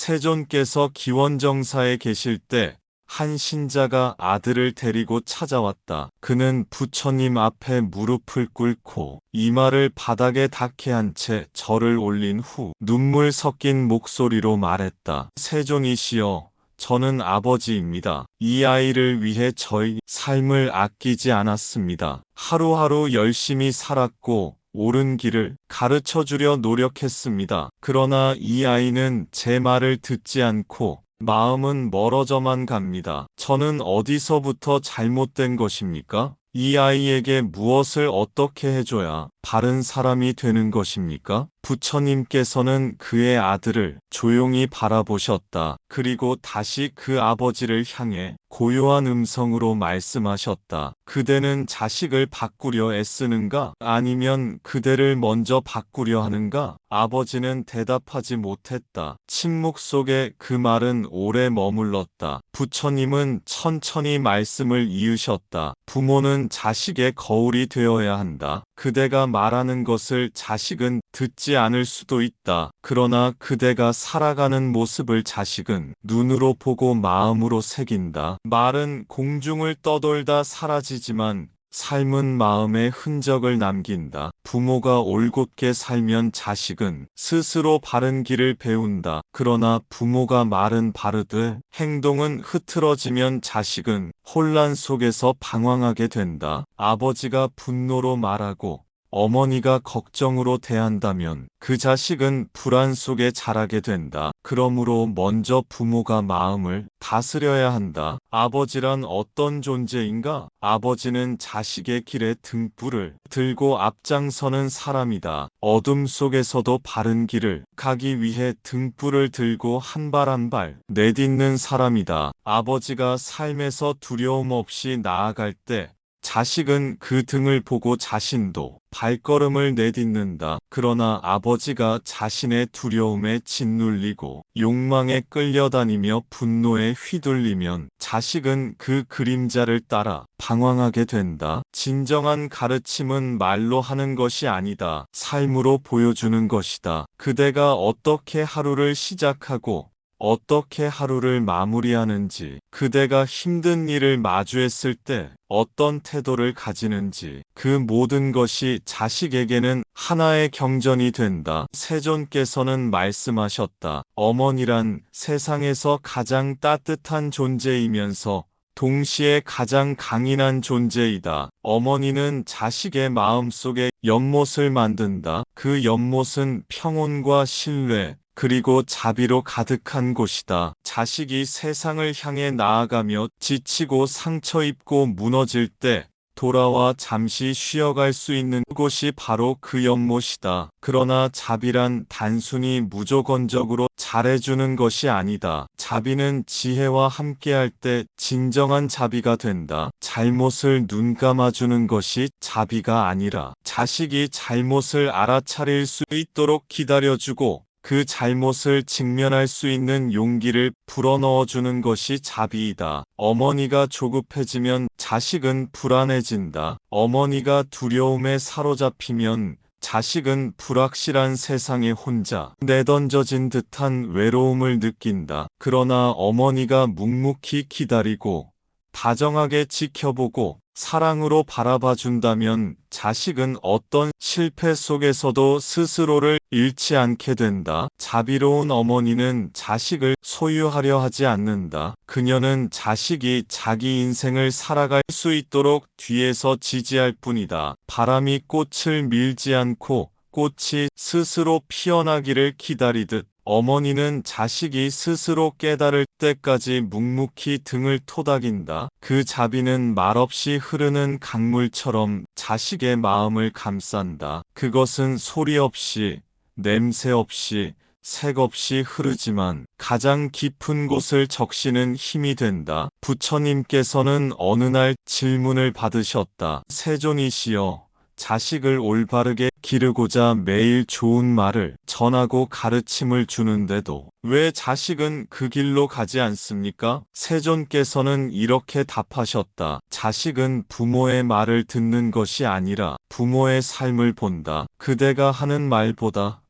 세존께서 기원정사에 계실 때 한 신자가 아들을 데리고 찾아왔다. 그는 부처님 앞에 무릎을 꿇고 이마를 바닥에 닿게 한 채 절을 올린 후 눈물 섞인 목소리로 말했다. 세존이시여, 저는 아버지입니다. 이 아이를 위해 저희 삶을 아끼지 않았습니다. 하루하루 열심히 살았고 옳은 길을 가르쳐 주려 노력했습니다. 그러나 이 아이는 제 말을 듣지 않고 마음은 멀어져만 갑니다. 저는 어디서부터 잘못된 것입니까? 이 아이에게 무엇을 어떻게 해줘야 바른 사람이 되는 것입니까? 부처님께서는 그의 아들을 조용히 바라보셨다. 그리고 다시 그 아버지를 향해 고요한 음성으로 말씀하셨다. 그대는 자식을 바꾸려 애쓰는가? 아니면 그대를 먼저 바꾸려 하는가? 아버지는 대답하지 못했다. 침묵 속에 그 말은 오래 머물렀다. 부처님은 천천히 말씀을 이으셨다. 부모는 자식의 거울이 되어야 한다. 그대가 말하는 것을 자식은 듣지 않을 수도 있다. 그러나 그대가 살아가는 모습을 자식은 눈으로 보고 마음으로 새긴다. 말은 공중을 떠돌다 사라지지만 삶은 마음의 흔적을 남긴다. 부모가 올곧게 살면 자식은 스스로 바른 길을 배운다. 그러나 부모가 말은 바르되 행동은 흐트러지면 자식은 혼란 속에서 방황하게 된다. 아버지가 분노로 말하고 어머니가 걱정으로 대한다면 그 자식은 불안 속에 자라게 된다. 그러므로 먼저 부모가 마음을 다스려야 한다. 아버지란 어떤 존재인가? 아버지는 자식의 길에 등불을 들고 앞장서는 사람이다. 어둠 속에서도 바른 길을 가기 위해 등불을 들고 한 발 한 발 내딛는 사람이다. 아버지가 삶에서 두려움 없이 나아갈 때 자식은 그 등을 보고 자신도 발걸음을 내딛는다. 그러나 아버지가 자신의 두려움에 짓눌리고 욕망에 끌려다니며 분노에 휘둘리면 자식은 그 그림자를 따라 방황하게 된다. 진정한 가르침은 말로 하는 것이 아니다. 삶으로 보여주는 것이다. 그대가 어떻게 하루를 시작하고 어떻게 하루를 마무리하는지, 그대가 힘든 일을 마주했을 때 어떤 태도를 가지는지, 그 모든 것이 자식에게는 하나의 경전이 된다. 세존께서는 말씀하셨다. 어머니란 세상에서 가장 따뜻한 존재이면서 동시에 가장 강인한 존재이다. 어머니는 자식의 마음속에 연못을 만든다. 그 연못은 평온과 신뢰, 그리고 자비로 가득한 곳이다. 자식이 세상을 향해 나아가며 지치고 상처 입고 무너질 때 돌아와 잠시 쉬어갈 수 있는 곳이 바로 그 연못이다. 그러나 자비란 단순히 무조건적으로 잘해주는 것이 아니다. 자비는 지혜와 함께할 때 진정한 자비가 된다. 잘못을 눈 감아주는 것이 자비가 아니라 자식이 잘못을 알아차릴 수 있도록 기다려주고 그 잘못을 직면할 수 있는 용기를 불어넣어주는 것이 자비이다. 어머니가 조급해지면 자식은 불안해진다. 어머니가 두려움에 사로잡히면 자식은 불확실한 세상에 혼자 내던져진 듯한 외로움을 느낀다. 그러나 어머니가 묵묵히 기다리고 다정하게 지켜보고 사랑으로 바라봐 준다면 자식은 어떤 실패 속에서도 스스로를 잃지 않게 된다. 자비로운 어머니는 자식을 소유하려 하지 않는다. 그녀는 자식이 자기 인생을 살아갈 수 있도록 뒤에서 지지할 뿐이다. 바람이 꽃을 밀지 않고 꽃이 스스로 피어나기를 기다리듯 어머니는 자식이 스스로 깨달을 때까지 묵묵히 등을 토닥인다. 그 자비는 말없이 흐르는 강물처럼 자식의 마음을 감싼다. 그것은 소리 없이, 냄새 없이, 색 없이 흐르지만 가장 깊은 곳을 적시는 힘이 된다. 부처님께서는 어느 날 질문을 받으셨다. 세존이시여, 자식을 올바르게 기르고자 매일 좋은 말을 전하고 가르침을 주는데도 왜 자식은 그 길로 가지 않습니까? 세존께서는 이렇게 답하셨다. 자식은 부모의 말을 듣는 것이 아니라 부모의 삶을 본다. 그대가 하는 말보다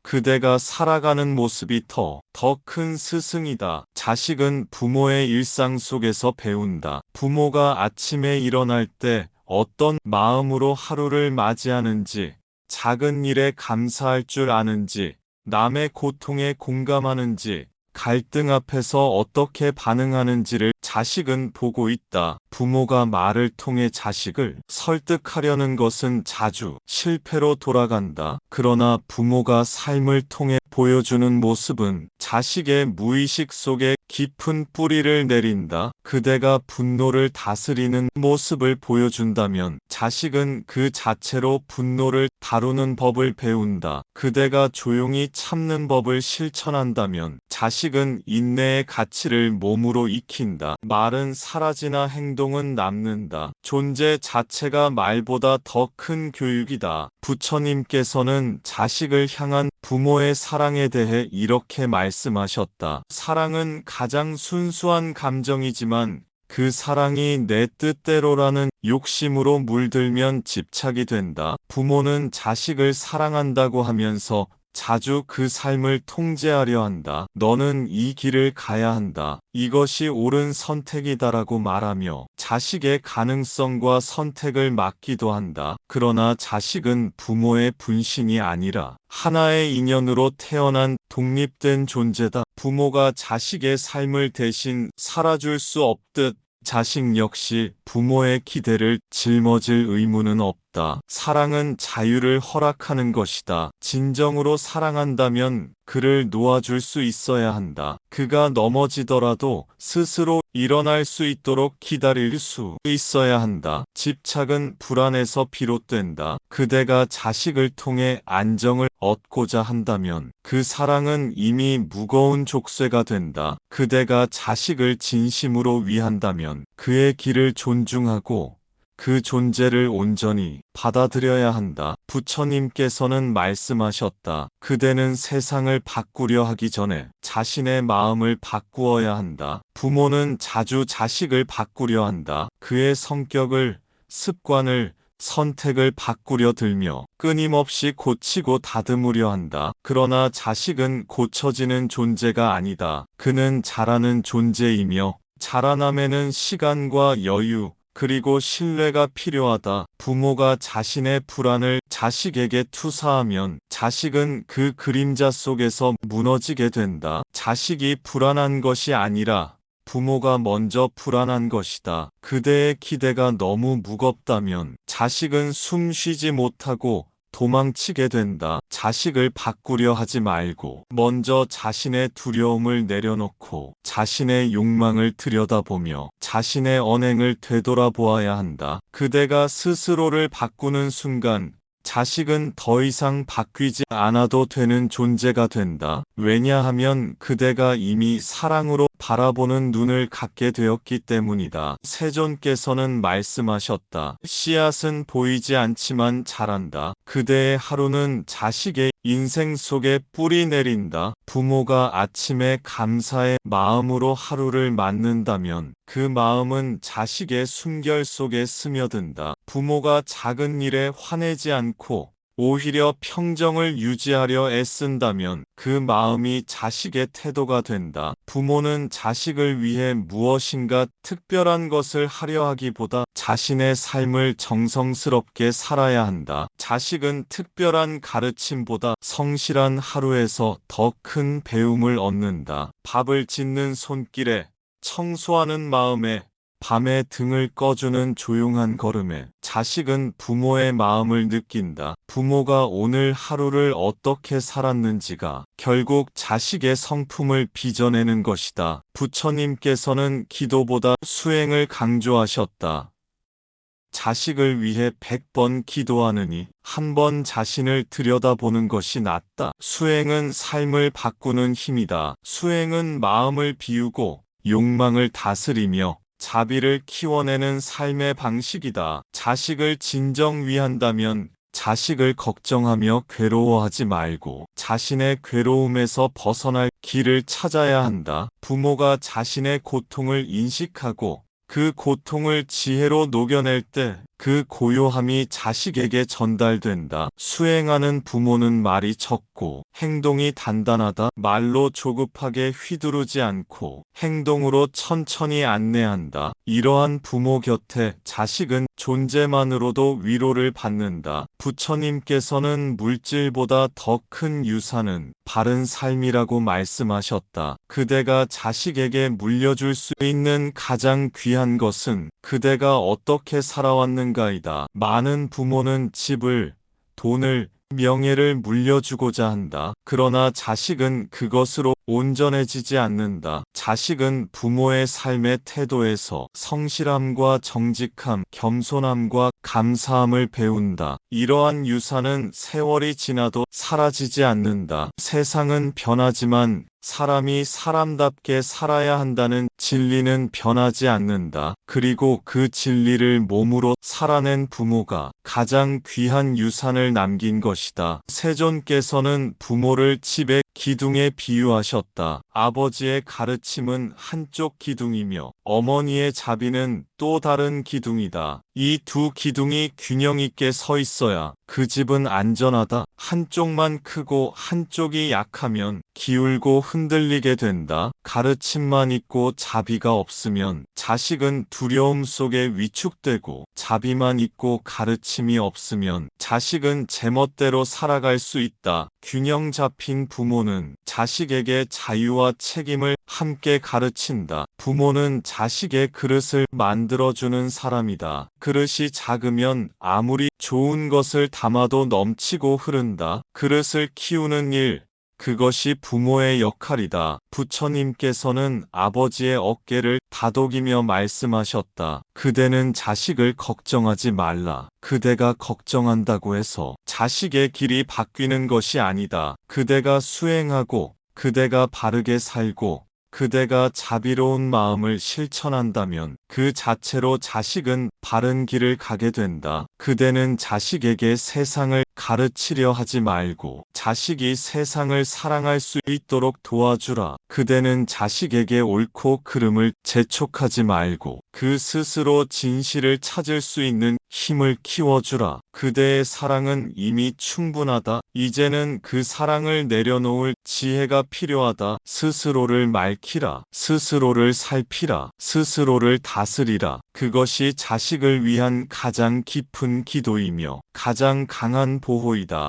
그대가 살아가는 모습이 더 큰 스승이다. 자식은 부모의 일상 속에서 배운다. 부모가 아침에 일어날 때 어떤 마음으로 하루를 맞이하는지, 작은 일에 감사할 줄 아는지, 남의 고통에 공감하는지, 갈등 앞에서 어떻게 반응하는지를 자식은 보고 있다. 부모가 말을 통해 자식을 설득하려는 것은 자주 실패로 돌아간다. 그러나 부모가 삶을 통해 보여주는 모습은 자식의 무의식 속에 깊은 뿌리를 내린다. 그대가 분노를 다스리는 모습을 보여준다면 자식은 그 자체로 분노를 다루는 법을 배운다. 그대가 조용히 참는 법을 실천한다면 자식은 인내의 가치를 몸으로 익힌다. 말은 사라지나 행동은 남는다. 존재 자체가 말보다 더 큰 교육이다. 부처님께서는 자식을 향한 부모의 사랑에 대해 이렇게 말씀하셨다. 사랑은 가장 순수한 감정이지만 그 사랑이 내 뜻대로라는 욕심으로 물들면 집착이 된다. 부모는 자식을 사랑한다고 하면서 자주 그 삶을 통제하려 한다. 너는 이 길을 가야 한다. 이것이 옳은 선택이다라고 말하며 자식의 가능성과 선택을 막기도 한다. 그러나 자식은 부모의 분신이 아니라 하나의 인연으로 태어난 독립된 존재다. 부모가 자식의 삶을 대신 살아줄 수 없듯 자식 역시 부모의 기대를 짊어질 의무는 없다. 사랑은 자유를 허락하는 것이다. 진정으로 사랑한다면 그를 놓아줄 수 있어야 한다. 그가 넘어지더라도 스스로 일어날 수 있도록 기다릴 수 있어야 한다. 집착은 불안에서 비롯된다. 그대가 자식을 통해 안정을 얻고자 한다면 그 사랑은 이미 무거운 족쇄가 된다. 그대가 자식을 진심으로 위한다면 그의 길을 존중하고 그 존재를 온전히 받아들여야 한다. 부처님께서는 말씀하셨다. 그대는 세상을 바꾸려 하기 전에 자신의 마음을 바꾸어야 한다. 부모는 자주 자식을 바꾸려 한다. 그의 성격을, 습관을, 선택을 바꾸려 들며 끊임없이 고치고 다듬으려 한다. 그러나 자식은 고쳐지는 존재가 아니다. 그는 자라는 존재이며 자라남에는 시간과 여유, 그리고 신뢰가 필요하다. 부모가 자신의 불안을 자식에게 투사하면 자식은 그 그림자 속에서 무너지게 된다. 자식이 불안한 것이 아니라 부모가 먼저 불안한 것이다. 그대의 기대가 너무 무겁다면 자식은 숨 쉬지 못하고 도망치게 된다. 자식을 바꾸려 하지 말고 먼저 자신의 두려움을 내려놓고 자신의 욕망을 들여다보며 자신의 언행을 되돌아보아야 한다. 그대가 스스로를 바꾸는 순간 자식은 더 이상 바뀌지 않아도 되는 존재가 된다. 왜냐하면 그대가 이미 사랑으로 바라보는 눈을 갖게 되었기 때문이다. 세존께서는 말씀하셨다. 씨앗은 보이지 않지만 자란다. 그대의 하루는 자식의 인생 속에 뿌리 내린다. 부모가 아침에 감사의 마음으로 하루를 맞는다면 그 마음은 자식의 숨결 속에 스며든다. 부모가 작은 일에 화내지 않고 오히려 평정을 유지하려 애쓴다면 그 마음이 자식의 태도가 된다. 부모는 자식을 위해 무엇인가 특별한 것을 하려 하기보다 자신의 삶을 정성스럽게 살아야 한다. 자식은 특별한 가르침보다 성실한 하루에서 더 큰 배움을 얻는다. 밥을 짓는 손길에, 청소하는 마음에, 밤에 등을 꺼주는 조용한 걸음에 자식은 부모의 마음을 느낀다. 부모가 오늘 하루를 어떻게 살았는지가 결국 자식의 성품을 빚어내는 것이다. 부처님께서는 기도보다 수행을 강조하셨다. 자식을 위해 100번 기도하느니 한 번 자신을 들여다보는 것이 낫다. 수행은 삶을 바꾸는 힘이다. 수행은 마음을 비우고 욕망을 다스리며 자비를 키워내는 삶의 방식이다. 자식을 진정 위한다면 자식을 걱정하며 괴로워하지 말고 자신의 괴로움에서 벗어날 길을 찾아야 한다. 부모가 자신의 고통을 인식하고 그 고통을 지혜로 녹여낼 때 그 고요함이 자식에게 전달된다. 수행하는 부모는 말이 적고 행동이 단단하다. 말로 조급하게 휘두르지 않고 행동으로 천천히 안내한다. 이러한 부모 곁에 자식은 존재만으로도 위로를 받는다. 부처님께서는 물질보다 더 큰 유산은 바른 삶이라고 말씀하셨다. 그대가 자식에게 물려줄 수 있는 가장 귀한 것은 그대가 어떻게 살아왔는가이다. 많은 부모는 집을, 돈을, 명예를 물려주고자 한다. 그러나 자식은 그것으로 온전해지지 않는다. 자식은 부모의 삶의 태도에서 성실함과 정직함, 겸손함과 감사함을 배운다. 이러한 유산은 세월이 지나도 사라지지 않는다. 세상은 변하지만 사람이 사람답게 살아야 한다는 진리는 변하지 않는다. 그리고 그 진리를 몸으로 살아낸 부모가 가장 귀한 유산을 남긴 것이다. 세존께서는 부모를 집의 기둥에 비유하셨다. 아버지의 가르침은 한쪽 기둥이며 어머니의 자비는 또 다른 기둥이다. 이 두 기둥이 균형 있게 서 있어야 그 집은 안전하다. 한쪽만 크고 한쪽이 약하면 기울고 흔들리게 된다. 가르침만 있고 자비가 없으면 자식은 두려움 속에 위축되고, 자비만 있고 가르침이 없으면 자식은 제멋대로 살아갈 수 있다. 균형 잡힌 부모는 자식에게 자유와 책임을 함께 가르친다. 부모는 자식의 그릇을 만들어주는 사람이다. 그릇이 작으면 아무리 좋은 것을 담아도 넘치고 흐른다. 그릇을 키우는 일, 그것이 부모의 역할이다. 부처님께서는 아버지의 어깨를 다독이며 말씀하셨다. 그대는 자식을 걱정하지 말라. 그대가 걱정한다고 해서 자식의 길이 바뀌는 것이 아니다. 그대가 수행하고, 그대가 바르게 살고, 그대가 자비로운 마음을 실천한다면 그 자체로 자식은 바른 길을 가게 된다. 그대는 자식에게 세상을 가르치려 하지 말고 자식이 세상을 사랑할 수 있도록 도와주라. 그대는 자식에게 옳고 그름을 재촉하지 말고 그 스스로 진실을 찾을 수 있는 힘을 키워주라. 그대의 사랑은 이미 충분하다. 이제는 그 사랑을 내려놓을 지혜가 필요하다. 스스로를 맑히라. 스스로를 살피라. 스스로를 다스리라. 그것이 자식을 위한 가장 깊은 기도이며 가장 강한 보호이다.